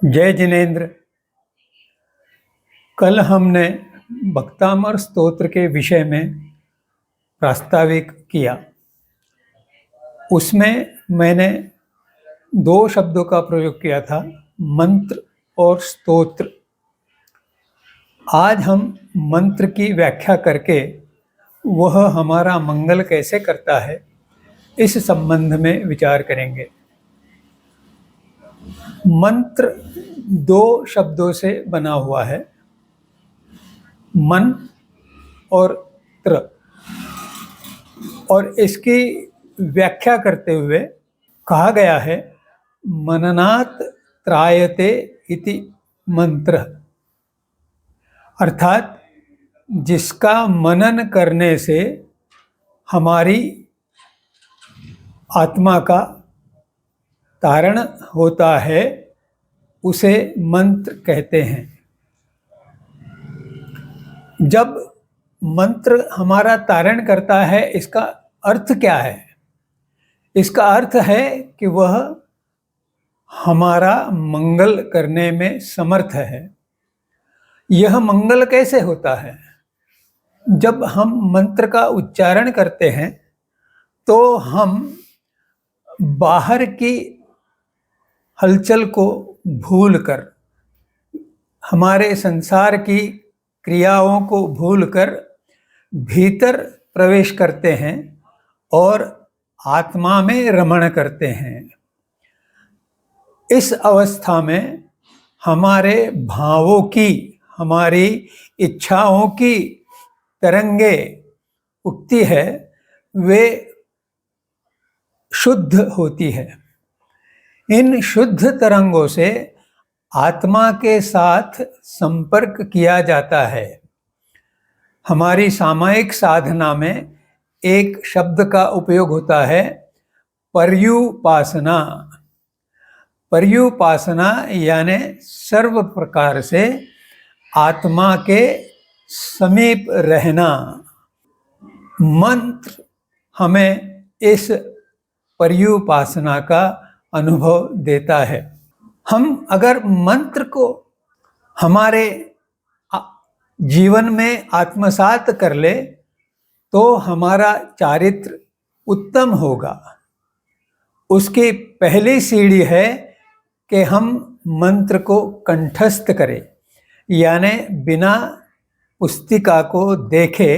जय जिनेन्द्र। कल हमने भक्तामर स्तोत्र के विषय में प्रास्ताविक किया। उसमें मैंने दो शब्दों का प्रयोग किया था, मंत्र और स्तोत्र। आज हम मंत्र की व्याख्या करके वह हमारा मंगल कैसे करता है, इस संबंध में विचार करेंगे। मंत्र दो शब्दों से बना हुआ है, मन और त्र, और इसकी व्याख्या करते हुए कहा गया है, मननात् त्रायते इति मंत्र, अर्थात जिसका मनन करने से हमारी आत्मा का तारण होता है, उसे मंत्र कहते हैं। जब मंत्र हमारा तारण करता है, इसका अर्थ क्या है? इसका अर्थ है कि वह हमारा मंगल करने में समर्थ है। यह मंगल कैसे होता है? जब हम मंत्र का उच्चारण करते हैं तो हम बाहर की हलचल को भूलकर, हमारे संसार की क्रियाओं को भूलकर भीतर प्रवेश करते हैं और आत्मा में रमण करते हैं। इस अवस्था में हमारे भावों की, हमारी इच्छाओं की तरंगे उठती है, वे शुद्ध होती है। इन शुद्ध तरंगों से आत्मा के साथ संपर्क किया जाता है। हमारी सामायिक साधना में एक शब्द का उपयोग होता है, पर्युपासना। पर्युपासना यानी सर्व प्रकार से आत्मा के समीप रहना। मंत्र हमें इस पर्युपासना का अनुभव देता है। हम अगर मंत्र को हमारे जीवन में आत्मसात कर ले तो हमारा चारित्र उत्तम होगा। उसकी पहली सीढ़ी है कि हम मंत्र को कंठस्थ करें, यानी बिना पुस्तिका को देखे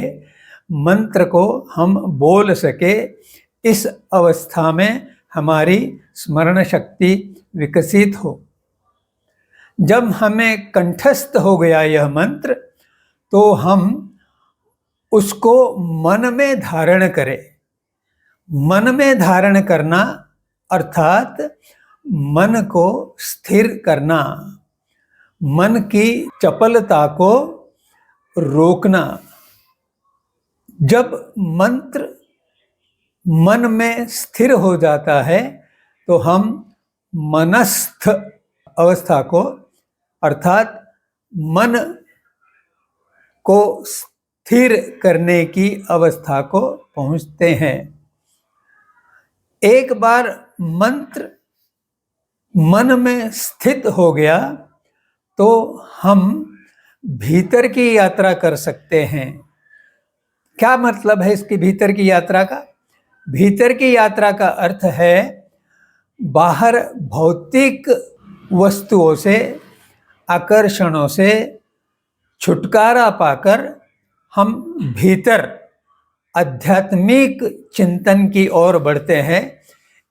मंत्र को हम बोल सके। इस अवस्था में हमारी स्मरण शक्ति विकसित हो। जब हमें कंठस्थ हो गया यह मंत्र, तो हम उसको मन में धारण करें। मन में धारण करना अर्थात मन को स्थिर करना, मन की चपलता को रोकना। जब मंत्र मन में स्थिर हो जाता है तो हम मनस्थ अवस्था को, अर्थात मन को स्थिर करने की अवस्था को पहुंचते हैं। एक बार मंत्र मन में स्थित हो गया तो हम भीतर की यात्रा कर सकते हैं। क्या मतलब है इसकी भीतर की यात्रा का? भीतर की यात्रा का अर्थ है बाहर भौतिक वस्तुओं से, आकर्षणों से छुटकारा पाकर हम भीतर आध्यात्मिक चिंतन की ओर बढ़ते हैं।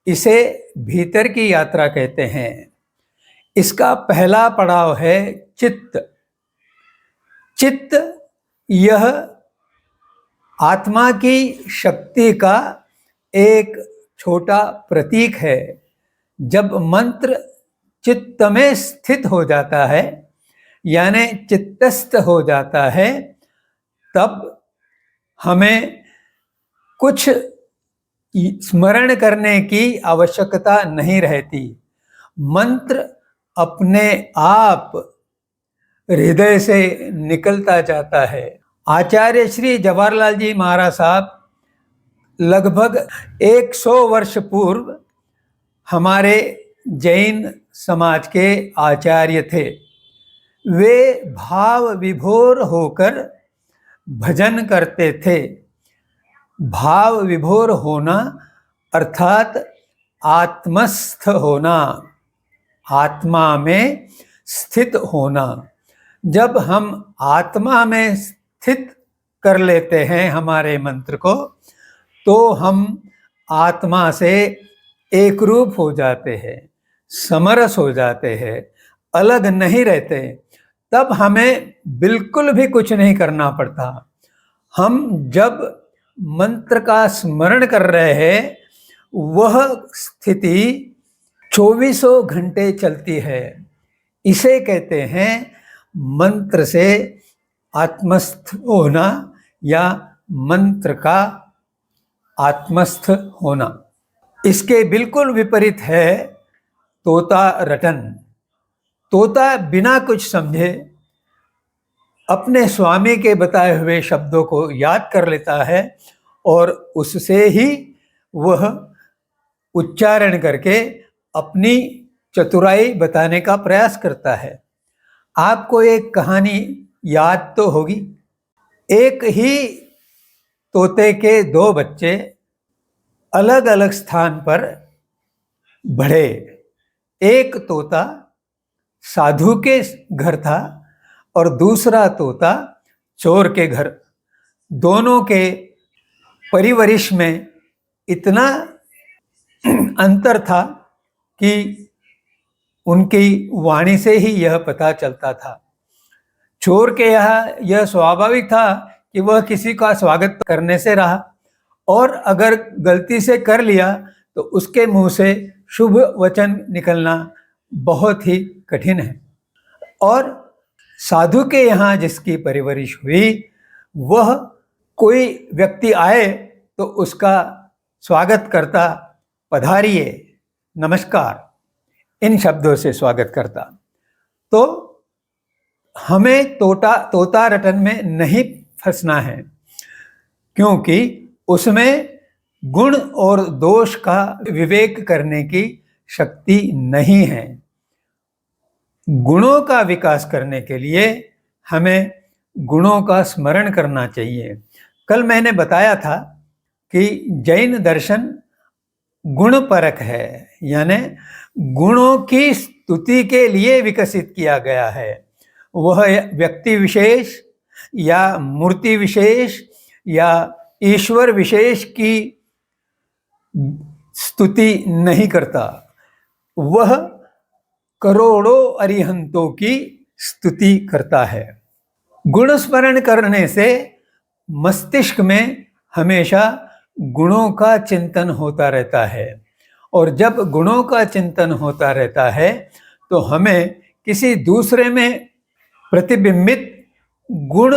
इसे भीतर की यात्रा कहते हैं। इसका पहला पड़ाव है चित्त। चित्त यह आत्मा की शक्ति का एक छोटा प्रतीक है। जब मंत्र चित्त में स्थित हो जाता है, यानी चित्तस्थ हो जाता है, तब हमें कुछ स्मरण करने की आवश्यकता नहीं रहती। मंत्र अपने आप हृदय से निकलता जाता है। आचार्य श्री जवाहरलाल जी महाराज साहब लगभग 100 वर्ष पूर्व हमारे जैन समाज के आचार्य थे। वे भाव विभोर होकर भजन करते थे। भाव विभोर होना अर्थात आत्मस्थ होना, आत्मा में स्थित होना। जब हम आत्मा में स्थित कर लेते हैं हमारे मंत्र को, तो हम आत्मा से एक रूप हो जाते हैं, समरस हो जाते हैं, अलग नहीं रहते। तब हमें बिल्कुल भी कुछ नहीं करना पड़ता। हम जब मंत्र का स्मरण कर रहे हैं, वह स्थिति 24 घंटे चलती है। इसे कहते हैं मंत्र से आत्मस्थ होना या मंत्र का आत्मस्थ होना। इसके बिल्कुल विपरीत है तोता रटन। तोता बिना कुछ समझे अपने स्वामी के बताए हुए शब्दों को याद कर लेता है और उससे ही वह उच्चारण करके अपनी चतुराई बताने का प्रयास करता है। आपको एक कहानी याद तो होगी। एक ही तोते के 2 बच्चे अलग अलग स्थान पर बढ़े। एक तोता साधु के घर था और दूसरा तोता चोर के घर। दोनों के परिवरिश में इतना अंतर था कि उनकी वाणी से ही यह पता चलता था। चोर के यहाँ यह स्वाभाविक था कि वह किसी का स्वागत करने से रहा, और अगर गलती से कर लिया तो उसके मुंह से शुभ वचन निकलना बहुत ही कठिन है। और साधु के यहाँ जिसकी परवरिश हुई, वह कोई व्यक्ति आए तो उसका स्वागत करता, पधारिए, नमस्कार, इन शब्दों से स्वागत करता। तो हमें तोता रटन में नहीं फंसना है, क्योंकि उसमें गुण और दोष का विवेक करने की शक्ति नहीं है। गुणों का विकास करने के लिए हमें गुणों का स्मरण करना चाहिए। कल मैंने बताया था कि जैन दर्शन गुण परक है, यानी गुणों की स्तुति के लिए विकसित किया गया है। वह व्यक्ति विशेष या मूर्ति विशेष या ईश्वर विशेष की स्तुति नहीं करता, वह करोड़ों अरिहंतों की स्तुति करता है। गुण स्मरण करने से मस्तिष्क में हमेशा गुणों का चिंतन होता रहता है, और जब गुणों का चिंतन होता रहता है तो हमें किसी दूसरे में प्रतिबिंबित गुण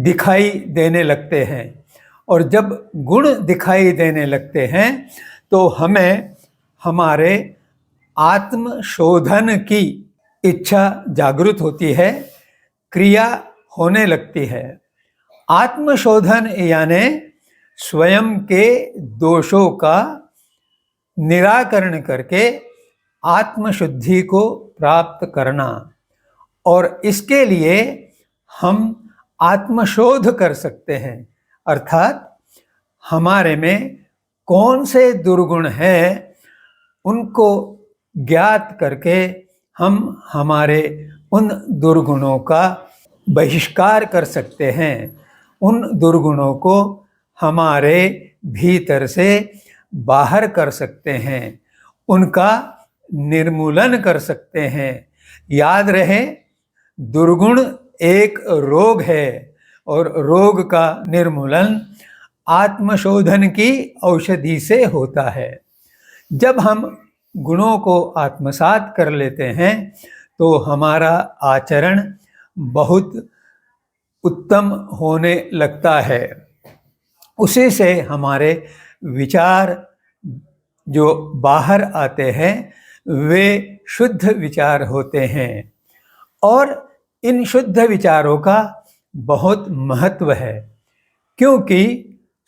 दिखाई देने लगते हैं, और जब गुण दिखाई देने लगते हैं तो हमें हमारे आत्मशोधन की इच्छा जागृत होती है, क्रिया होने लगती है। आत्मशोधन यानी स्वयं के दोषों का निराकरण करके आत्मशुद्धि को प्राप्त करना, और इसके लिए हम आत्मशोध कर सकते हैं। अर्थात हमारे में कौन से दुर्गुण हैं, उनको ज्ञात करके हम हमारे उन दुर्गुणों का बहिष्कार कर सकते हैं। उन दुर्गुणों को हमारे भीतर से बाहर कर सकते हैं, उनका निर्मूलन कर सकते हैं। याद रहे, दुर्गुण एक रोग है और रोग का निर्मूलन आत्मशोधन की औषधि से होता है। जब हम गुणों को आत्मसात कर लेते हैं तो हमारा आचरण बहुत उत्तम होने लगता है। उसी से हमारे विचार जो बाहर आते हैं वे शुद्ध विचार होते हैं, और इन शुद्ध विचारों का बहुत महत्व है, क्योंकि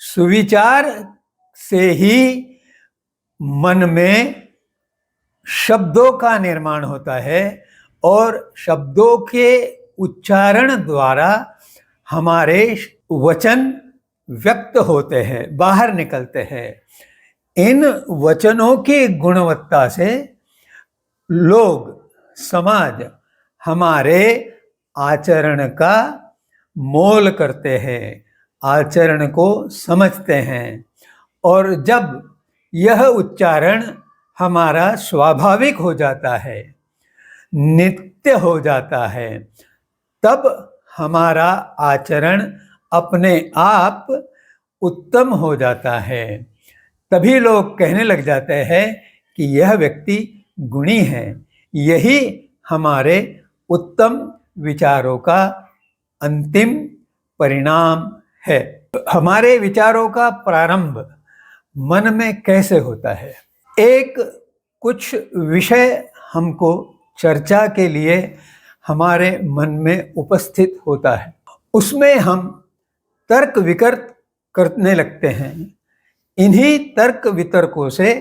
सुविचार से ही मन में शब्दों का निर्माण होता है और शब्दों के उच्चारण द्वारा हमारे वचन व्यक्त होते हैं, बाहर निकलते हैं। इन वचनों की गुणवत्ता से लोग, समाज हमारे आचरण का मोल करते हैं, आचरण को समझते हैं। और जब यह उच्चारण हमारा स्वाभाविक हो जाता है, नित्य हो जाता है, तब हमारा आचरण अपने आप उत्तम हो जाता है। तभी लोग कहने लग जाते हैं कि यह व्यक्ति गुणी है। यही हमारे उत्तम विचारों का अंतिम परिणाम है। हमारे विचारों का प्रारंभ मन में कैसे होता है? एक कुछ विषय हमको चर्चा के लिए हमारे मन में उपस्थित होता है, उसमें हम तर्क वितर्क करने लगते हैं। इन्हीं तर्क वितर्कों से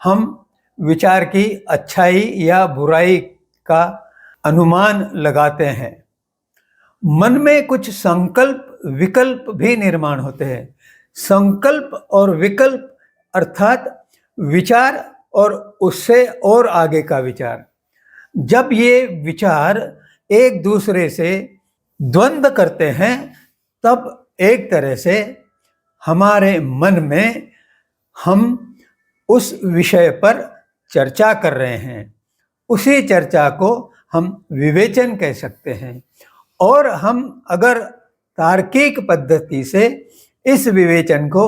हम विचार की अच्छाई या बुराई का अनुमान लगाते हैं। मन में कुछ संकल्प विकल्प भी निर्माण होते हैं। संकल्प और विकल्प अर्थात विचार और उससे और आगे का विचार। जब ये विचार एक दूसरे से द्वंद्व करते हैं, तब एक तरह से हमारे मन में हम उस विषय पर चर्चा कर रहे हैं। उसी चर्चा को हम विवेचन कह सकते हैं। और हम अगर तार्किक पद्धति से इस विवेचन को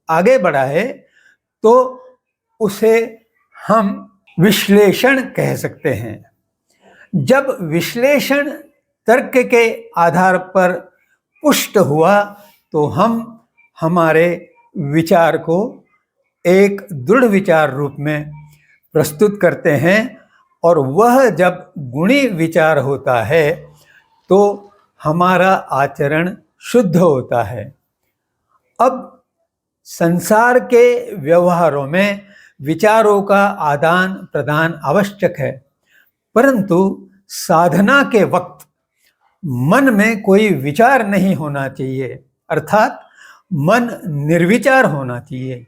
आगे बढ़ाए तो उसे हम विश्लेषण कह सकते हैं। जब विश्लेषण तर्क के आधार पर पुष्ट हुआ तो हम हमारे विचार को एक दृढ़ विचार रूप में प्रस्तुत करते हैं। और वह जब गुणी विचार होता है तो हमारा आचरण शुद्ध होता है। अब संसार के व्यवहारों में विचारों का आदान प्रदान आवश्यक है, परंतु साधना के वक्त मन में कोई विचार नहीं होना चाहिए, अर्थात मन निर्विचार होना चाहिए।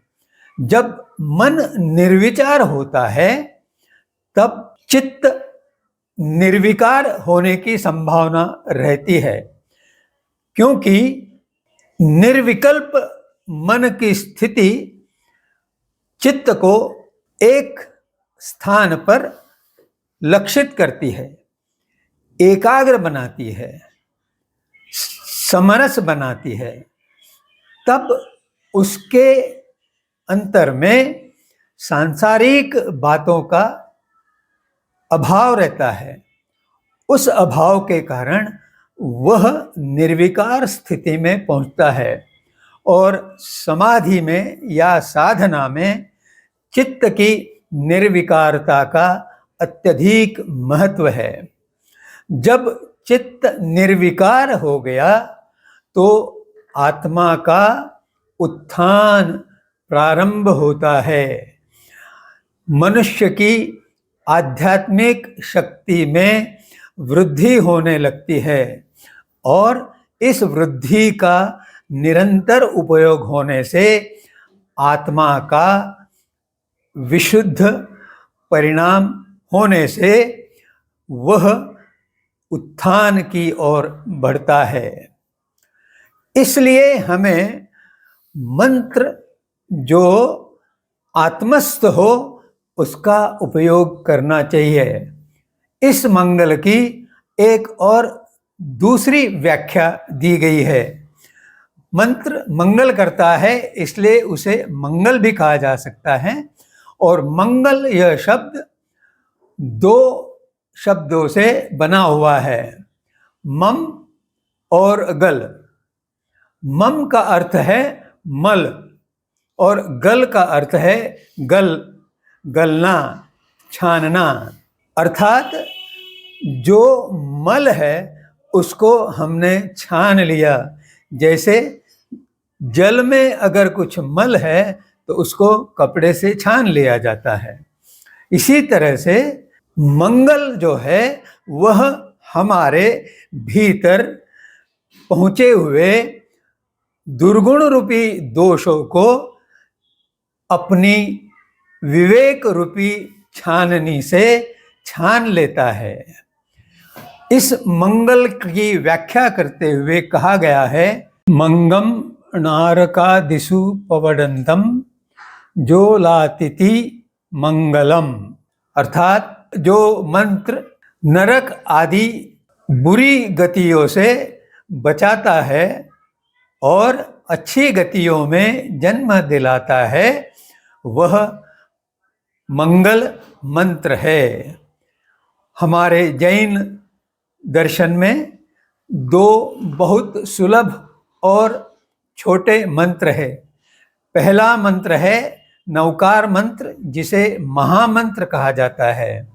जब मन निर्विचार होता है तब चित्त निर्विकार होने की संभावना रहती है, क्योंकि निर्विकल्प मन की स्थिति चित्त को एक स्थान पर लक्षित करती है, एकाग्र बनाती है, समरस बनाती है। तब उसके अंतर में सांसारिक बातों का अभाव रहता है। उस अभाव के कारण वह निर्विकार स्थिति में पहुंचता है और समाधि में या साधना में चित्त की निर्विकारता का अत्यधिक महत्व है। जब चित्त निर्विकार हो गया तो आत्मा का उत्थान प्रारंभ होता है। मनुष्य की आध्यात्मिक शक्ति में वृद्धि होने लगती है और इस वृद्धि का निरंतर उपयोग होने से आत्मा का विशुद्ध परिणाम होने से वह उत्थान की ओर बढ़ता है। इसलिए हमें मंत्र जो आत्मस्थ हो उसका उपयोग करना चाहिए। इस मंगल की एक और दूसरी व्याख्या दी गई है। मंत्र मंगल करता है, इसलिए उसे मंगल भी कहा जा सकता है। और मंगल यह शब्द दो शब्दों से बना हुआ है, मम और गल। मम का अर्थ है मल और गल का अर्थ है गल, गलना, छानना। अर्थात जो मल है उसको हमने छान लिया। जैसे जल में अगर कुछ मल है तो उसको कपड़े से छान लिया जाता है। इसी तरह से मंगल जो है वह हमारे भीतर पहुंचे हुए दुर्गुण रूपी दोषों को अपनी विवेक रूपी छाननी से छान लेता है। इस मंगल की व्याख्या करते हुए कहा गया है, मंगम नारकादिषु पवडंतम जो लातिति मंगलम, अर्थात जो मंत्र नरक आदि बुरी गतियों से बचाता है और अच्छी गतियों में जन्म दिलाता है, वह मंगल मंत्र है। हमारे जैन दर्शन में दो बहुत सुलभ और छोटे मंत्र है। पहला मंत्र है नवकार मंत्र, जिसे महामंत्र कहा जाता है,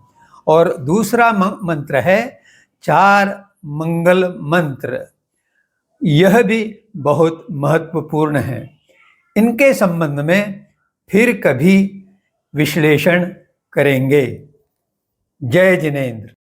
और दूसरा मंत्र है चार मंगल मंत्र। यह भी बहुत महत्वपूर्ण है। इनके संबंध में फिर कभी विश्लेषण करेंगे। जय जिनेंद्र।